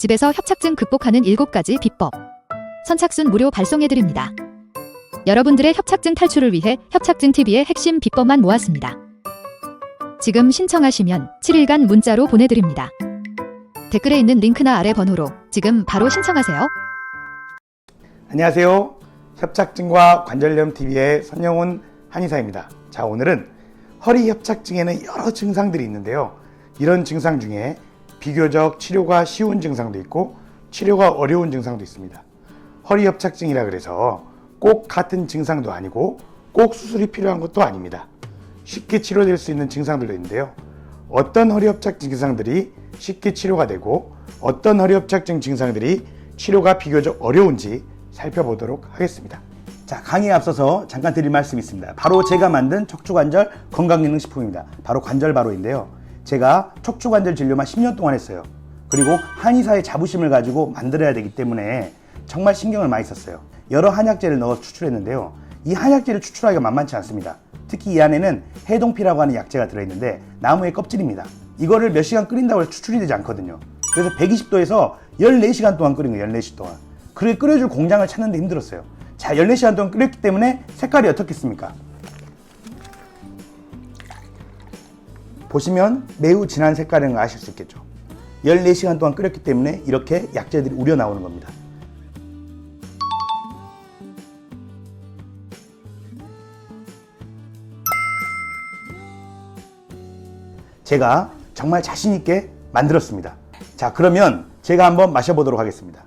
집에서 협착증 극복하는 7가지 비법. 선착순 무료 발송해드립니다. 여러분들의 협착증 탈출을 위해 협착증TV의 핵심 비법만 모았습니다. 지금 신청하시면 7일간 문자로 보내드립니다. 댓글에 있는 링크나 아래 번호로 지금 바로 신청하세요. 안녕하세요. 협착증과 관절염TV의 선영훈 한의사입니다. 자, 오늘은 허리 협착증에는 여러 증상들이 있는데요. 이런 증상 중에 비교적 치료가 쉬운 증상도 있고 치료가 어려운 증상도 있습니다. 허리 협착증이라 그래서 꼭 같은 증상도 아니고 꼭 수술이 필요한 것도 아닙니다. 쉽게 치료될 수 있는 증상들도 있는데요. 어떤 허리 협착증 증상들이 쉽게 치료가 되고 어떤 허리 협착증 증상들이 치료가 비교적 어려운지 살펴보도록 하겠습니다. 자, 강의에 앞서서 잠깐 드릴 말씀이 있습니다. 바로 제가 만든 척추관절 건강기능식품입니다. 바로 관절바로인데요. 제가 척추관절 진료만 10년 동안 했어요. 그리고 한의사의 자부심을 가지고 만들어야 되기 때문에 정말 신경을 많이 썼어요. 여러 한약재를 넣어 추출했는데요. 이 한약재를 추출하기가 만만치 않습니다. 특히 이 안에는 해동피라고 하는 약재가 들어있는데 나무의 껍질입니다. 이거를 몇 시간 끓인다고 해서 추출이 되지 않거든요. 그래서 120도에서 14시간 동안 끓인 거예요. 14시 동안. 그래 끓여줄 공장을 찾는데 힘들었어요. 자, 14시간 동안 끓였기 때문에 색깔이 어떻겠습니까? 보시면 매우 진한 색깔인 거 아실 수 있겠죠. 14시간 동안 끓였기 때문에 이렇게 약재들이 우려 나오는 겁니다. 제가 정말 자신 있게 만들었습니다. 자, 그러면 제가 한번 마셔보도록 하겠습니다.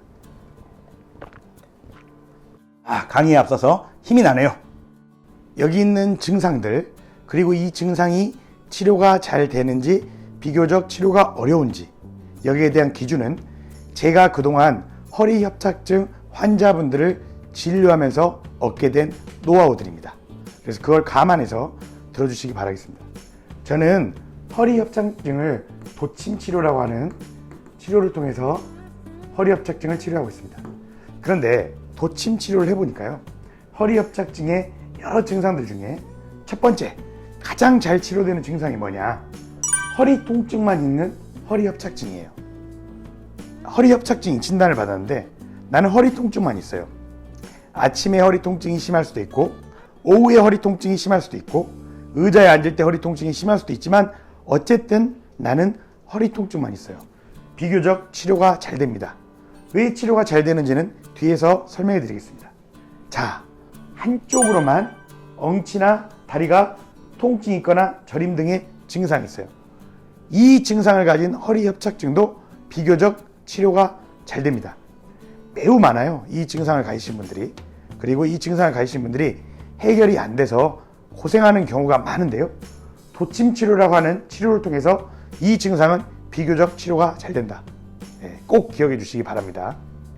강의에 앞서서 힘이 나네요. 여기 있는 증상들, 그리고 이 증상이 치료가 잘 되는지 비교적 치료가 어려운지 여기에 대한 기준은 제가 그동안 허리 협착증 환자분들을 진료하면서 얻게 된 노하우들입니다. 그래서 그걸 감안해서 들어주시기 바라겠습니다. 저는 허리 협착증을 도침 치료라고 하는 치료를 통해서 허리 협착증을 치료하고 있습니다. 그런데 도침 치료를 해보니까요, 허리 협착증의 여러 증상들 중에 첫 번째, 가장 잘 치료되는 증상이 뭐냐? 허리 통증만 있는 허리 협착증이에요. 허리 협착증 진단을 받았는데 나는 허리 통증만 있어요. 아침에 허리 통증이 심할 수도 있고 오후에 허리 통증이 심할 수도 있고 의자에 앉을 때 허리 통증이 심할 수도 있지만 어쨌든 나는 허리 통증만 있어요. 비교적 치료가 잘 됩니다. 왜 치료가 잘 되는지는 뒤에서 설명해 드리겠습니다. 자, 한쪽으로만 엉치나 다리가 통증이 있거나 저림 등의 증상이 있어요. 이 증상을 가진 허리 협착증도 비교적 치료가 잘 됩니다. 매우 많아요, 이 증상을 가지신 분들이. 그리고 이 증상을 가지신 분들이 해결이 안 돼서 고생하는 경우가 많은데요. 도침 치료라고 하는 치료를 통해서 이 증상은 비교적 치료가 잘 된다. 꼭 기억해 주시기 바랍니다.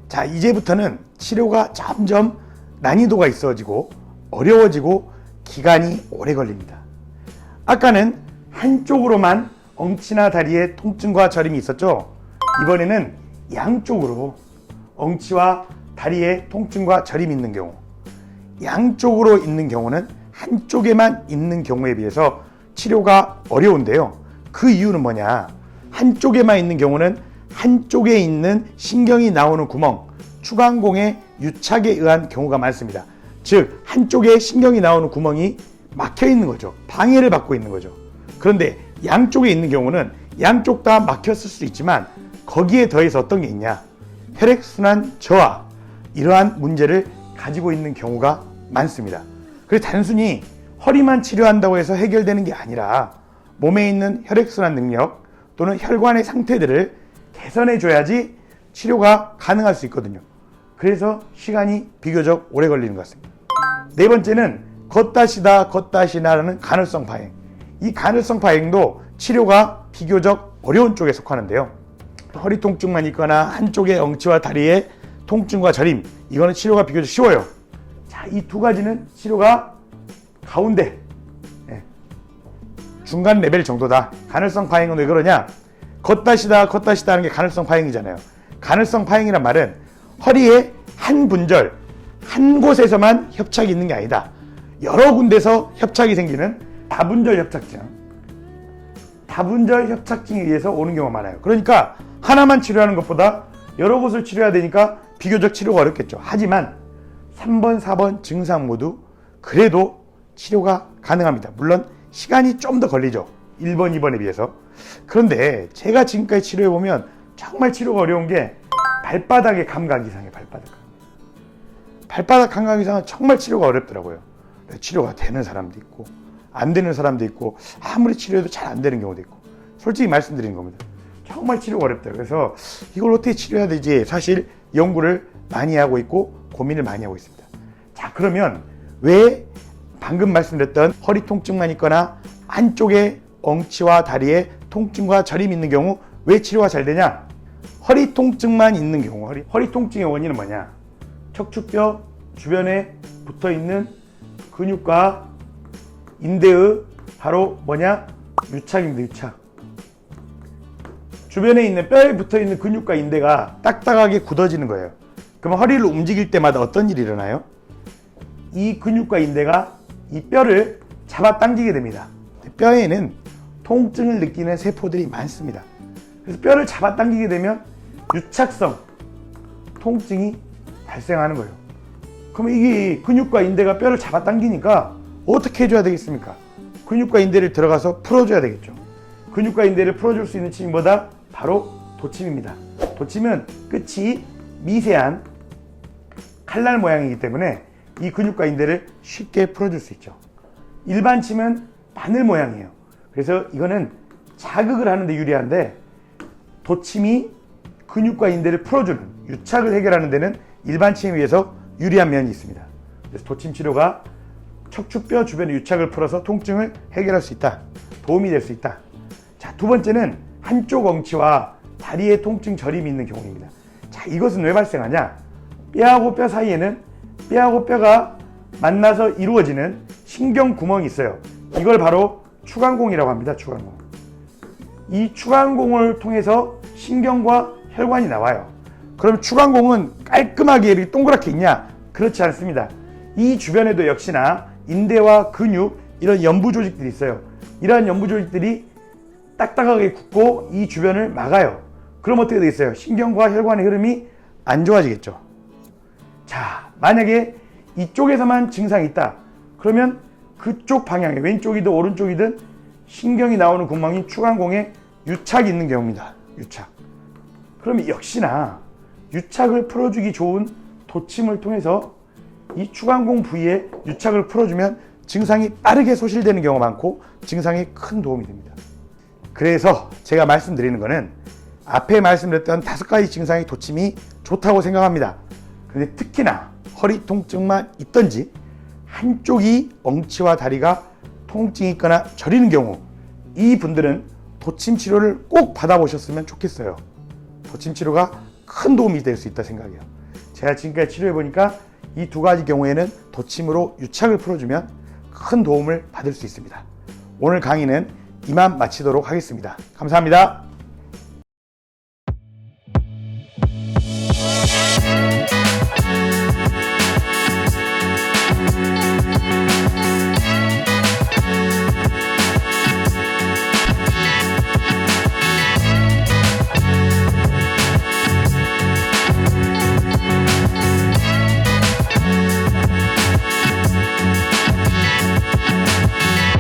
자, 이제부터는 치료가 점점 난이도가 있어지고 어려워지고 기간이 오래 걸립니다. 아까는 한쪽으로만 엉치나 다리에 통증과 저림이 있었죠. 이번에는 양쪽으로 엉치와 다리에 통증과 저림이 있는 경우, 양쪽으로 있는 경우는 한쪽에만 있는 경우에 비해서 치료가 어려운데요. 그 이유는 뭐냐? 한쪽에만 있는 경우는 한쪽에 있는 신경이 나오는 구멍, 추간공의 유착에 의한 경우가 많습니다. 즉, 한쪽에 신경이 나오는 구멍이 막혀 있는 거죠. 방해를 받고 있는 거죠. 그런데 양쪽에 있는 경우는 양쪽 다 막혔을 수도 있지만 거기에 더해서 어떤 게 있냐? 혈액순환 저하, 이러한 문제를 가지고 있는 경우가 많습니다. 그래서 단순히 허리만 치료한다고 해서 해결되는 게 아니라 몸에 있는 혈액순환 능력 또는 혈관의 상태들을 개선해 줘야지 치료가 가능할 수 있거든요. 그래서 시간이 비교적 오래 걸리는 것 같습니다. 네 번째는 걷다 쉬다 걷다 쉬다라는 간헐성 파행. 이 간헐성 파행도 치료가 비교적 어려운 쪽에 속하는데요. 허리 통증만 있거나 한쪽의 엉치와 다리의 통증과 저림, 이거는 치료가 비교적 쉬워요. 자, 이 두 가지는 치료가 가운데 중간 레벨 정도다. 간헐성 파행은 왜 그러냐? 걷다 쉬다 하는 게 간헐성 파행이잖아요. 간헐성 파행이란 말은 허리에 한 분절, 한 곳에서만 협착이 있는 게 아니다. 여러 군데서 협착이 생기는 다분절 협착증, 다분절 협착증에 의해서 오는 경우가 많아요. 그러니까 하나만 치료하는 것보다 여러 곳을 치료해야 되니까 비교적 치료가 어렵겠죠. 하지만 3번, 4번 증상 모두 그래도 치료가 가능합니다. 물론 시간이 좀 더 걸리죠. 1번, 2번에 비해서. 그런데 제가 지금까지 치료해보면 정말 치료가 어려운 게 발바닥의 감각 이상이에요. 발바닥 감각 이상은 정말 치료가 어렵더라고요. 치료가 되는 사람도 있고 안 되는 사람도 있고 아무리 치료해도 잘 안 되는 경우도 있고 솔직히 말씀드리는 겁니다. 정말 치료가 어렵더라고요. 그래서 이걸 어떻게 치료해야 되지 사실 연구를 많이 하고 있고 고민을 많이 하고 있습니다. 자, 그러면 왜 방금 말씀드렸던 허리 통증만 있거나 한쪽에 엉치와 다리에 통증과 저림이 있는 경우 왜 치료가 잘 되냐? 허리 통증만 있는 경우, 허리 통증의 원인은 뭐냐? 척추뼈 주변에 붙어 있는 근육과 인대의 바로 뭐냐? 유착입니다. 유착. 주변에 있는 뼈에 붙어 있는 근육과 인대가 딱딱하게 굳어지는 거예요. 그럼 허리를 움직일 때마다 어떤 일이 일어나요? 이 근육과 인대가 이 뼈를 잡아당기게 됩니다. 뼈에는 통증을 느끼는 세포들이 많습니다. 그래서 뼈를 잡아당기게 되면 유착성 통증이 발생하는 거예요. 그럼 이게 근육과 인대가 뼈를 잡아당기니까 어떻게 해줘야 되겠습니까? 근육과 인대를 들어가서 풀어줘야 되겠죠. 근육과 인대를 풀어줄 수 있는 침이 뭐다? 바로 도침입니다. 도침은 끝이 미세한 칼날 모양이기 때문에 이 근육과 인대를 쉽게 풀어줄 수 있죠. 일반 침은 바늘 모양이에요. 그래서 이거는 자극을 하는데 유리한데 도침이 근육과 인대를 풀어주는 유착을 해결하는 데는 일반 침에 비해서 유리한 면이 있습니다. 그래서 도침 치료가 척추뼈 주변의 유착을 풀어서 통증을 해결할 수 있다. 도움이 될 수 있다. 자, 두 번째는 한쪽 엉치와 다리에 통증 저림이 있는 경우입니다. 자, 이것은 왜 발생하냐? 뼈하고 뼈 사이에는 뼈하고 뼈가 만나서 이루어지는 신경 구멍이 있어요. 이걸 바로 추간공이라고 합니다. 추간공. 이 추간공을 통해서 신경과 혈관이 나와요. 그럼 추간공은 깔끔하게 이렇게 동그랗게 있냐? 그렇지 않습니다. 이 주변에도 역시나 인대와 근육 이런 연부 조직들이 있어요. 이러한 연부 조직들이 딱딱하게 굳고 이 주변을 막아요. 그럼 어떻게 되겠어요? 신경과 혈관의 흐름이 안 좋아지겠죠. 자, 만약에 이쪽에서만 증상이 있다. 그러면 그쪽 방향에 왼쪽이든 오른쪽이든 신경이 나오는 구멍인 추간공에 유착이 있는 경우입니다. 유착. 그럼 역시나 유착을 풀어주기 좋은 도침을 통해서 이 추간공 부위에 유착을 풀어주면 증상이 빠르게 소실되는 경우가 많고 증상에 큰 도움이 됩니다. 그래서 제가 말씀드리는 거는 앞에 말씀드렸던 5가지 증상의 도침이 좋다고 생각합니다. 근데 특히나 허리 통증만 있던지 한쪽이 엉치와 다리가 통증이 있거나 저리는 경우 이 분들은 도침 치료를 꼭 받아보셨으면 좋겠어요. 도침 치료가 큰 도움이 될 수 있다 생각해요. 제가 지금까지 치료해보니까 이 2가지 경우에는 도침으로 유착을 풀어주면 큰 도움을 받을 수 있습니다. 오늘 강의는 이만 마치도록 하겠습니다. 감사합니다.